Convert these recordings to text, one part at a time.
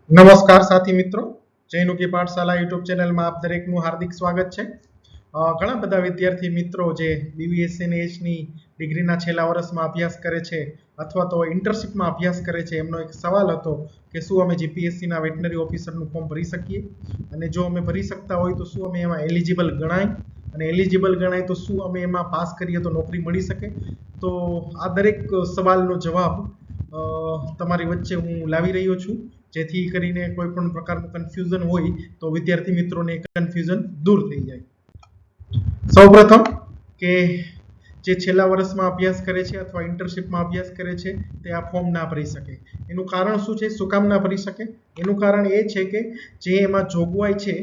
નમસ્કાર સાથી મિત્રો, જૈનુકી પાઠશાલા યુટ્યુબ ચેનલમાં આપ દરેકનું હાર્દિક સ્વાગત છે. ઘણા બધા વિદ્યાર્થી મિત્રો જે બીવીએસએનએચની ડિગ્રીના છેલ્લા વર્ષમાં અભ્યાસ કરે છે અથવા તો ઇન્ટર્નશિપમાં અભ્યાસ કરે છે, એમનો એક સવાલ હતો કે શું અમે જીપીએસસીના વેટનરી ઓફિસરનું ફોર્મ ભરી શકીએ, અને જો અમે ભરી શકતા હોય તો શું અમે એમાં એલિજિબલ ગણાય, અને એલિજિબલ ગણાય તો શું અમે એમાં પાસ કરીએ તો નોકરી મળી શકે. તો આ દરેક સવાલનો જવાબ તમારી વચ્ચે હું લાવી રહ્યો છું, જેથી કરીને કોઈ પણ પ્રકારનું કન્ફ્યુઝન હોય તો વિદ્યાર્થી મિત્રોને કન્ફ્યુઝન દૂર થઈ જાય. સૌપ્રથમ કે જે છેલ્લા વર્ષમાં અભ્યાસ કરે છે અથવા ઇન્ટર્નશિપમાં અભ્યાસ કરે છે તે આ ફોર્મ ના ભરી શકે. એનું કારણ શું છે? શું કામ ના ભરી શકે? એનું કારણ એ છે કે જે એમાં જોગવાઈ છે,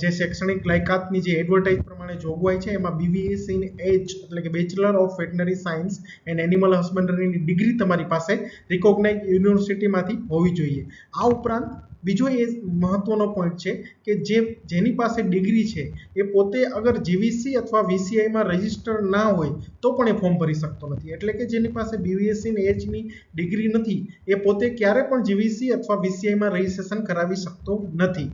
જે શૈક્ષણિક લાયકાતની જે એડવર્ટાઇઝ પ્રમાણે જોગવાઈ છે, એમાં બીવીએસ ઇન એચ એટલે કે bachelor of veterinary science and animal હસબન્ડરીની ડિગ્રી તમારી પાસે રિકોગ્નાઇઝ યુનિવર્સિટીમાંથી હોવી જોઈએ. આ ઉપરાંત બીજો એ મહત્વનો પોઈન્ટ છે કે જેની પાસે ડિગ્રી છે એ પોતે અગર જીવીસી અથવા વીસીઆઈમાં રજીસ્ટર ના હોય તો પણ એ ફોર્મ ભરી શકતો નથી. એટલે કે જેની પાસે બીવીએસસી ને એચની ડિગ્રી નથી એ પોતે ક્યારે પણ જીવીસી અથવા વીસીઆઈમાં રજીસ્ટ્રેશન કરાવી શકતો નથી.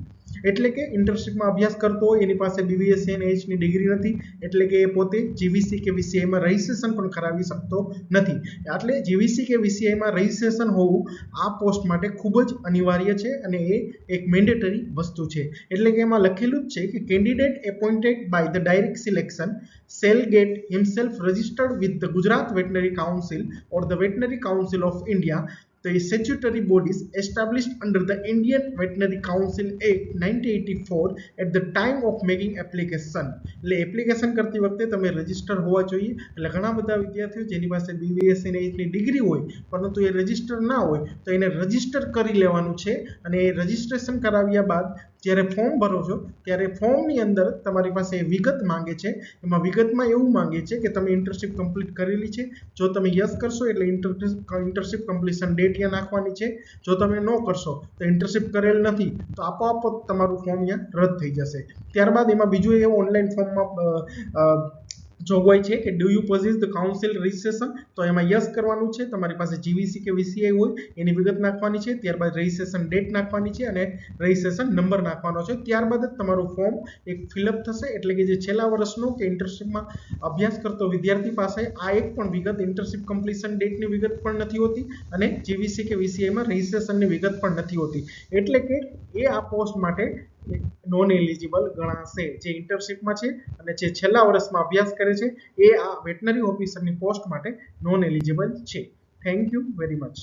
એટલે કે ઇન્ટર્નશિપમાં અભ્યાસ કરતો હોય, એની પાસે બીવીએસસી અને એચની ડિગ્રી નથી, એટલે કે એ પોતે જીવીસી કે વીસીઆઈમાં રજીસ્ટ્રેશન પણ કરાવી શકતો નથી. એટલે જીવીસી કે વીસીઆઈમાં રજીસ્ટ્રેશન હોવું આ પોસ્ટ માટે ખૂબ જ અનિવાર્ય છે, અને એ એક મેન્ડેટરી વસ્તુ છે. એટલે કે એમાં લખેલું જ છે કે candidate appointed by the direct selection shall get himself registered with the Gujarat Veterinary Council or the Veterinary Council of India, the statutory bodies established under the Indian Veterinary Council Act 1984 at the time of making application. એટલે application કરતી વખતે તમે register હોવા જોઈએ. એટલે ઘણા બધા વિદ્યાર્થીઓ જેની પાસે બીવીએસસી ની ડિગ્રી હોય પરંતુ એ રજીસ્ટર ના હોય તો એને રજીસ્ટર કરી લેવાનું છે, અને એ રજીસ્ટ્રેશન કરાવ્યા બાદ જ્યારે ફોર્મ ભરો છો ત્યારે ફોર્મની અંદર તમારી પાસે વિગત માંગે છે. એમાં વિગતમાં એવું માંગે છે કે તમે ઇન્ટર્નશિપ કમ્પ્લીટ કરેલી છે. જો તમે યસ કરશો એટલે ઇન્ટર્નશિપ કમ્પ્લીશન ડેટ ત્યાં નાખવાની છે. જો તમે નો કરશો તો ઇન્ટર્નશિપ કરેલ નથી તો આપોઆપ તમારું ફોર્મ અહીંયા રદ થઈ જશે. ત્યારબાદ એમાં બીજું એ ઓનલાઈન ફોર્મમાં જોગવાઈ છે કે do you possess the council registration, તો એમાં યસ કરવાનું છે. તમારી પાસે જીવીસી કે વીસીઆઈ હોય એની વિગત નાખવાની છે, ત્યારબાદ રજિસ્ટ્રેશન ડેટ નાખવાની છે અને રજિસ્ટ્રેશન નંબર નાખવાનો છે. ત્યારબાદ જ તમારું ફોર્મ એક ફિલઅપ થશે. એટલે કે જે છેલ્લા વર્ષનો કે ઇન્ટર્નશિપમાં અભ્યાસ કરતો વિદ્યાર્થી પાસે આ એક પણ વિગત, ઇન્ટર્નશિપ કમ્પ્લીશન ડેટની વિગત પણ નથી હોતી અને જીવીસી કે વીસીઆઈમાં રજિસ્ટ્રેશનની વિગત પણ નથી હોતી. એટલે કે એ આ પોસ્ટ માટે નોન એલિજિબલ ગણાશે. જે ઇન્ટર્નશિપમાં છે અને જે છેલ્લા વર્ષમાં અભ્યાસ કરે છે એ આ વેટનરી ઓફિસરની પોસ્ટ માટે નોન એલિજિબલ છે. Thank you very much.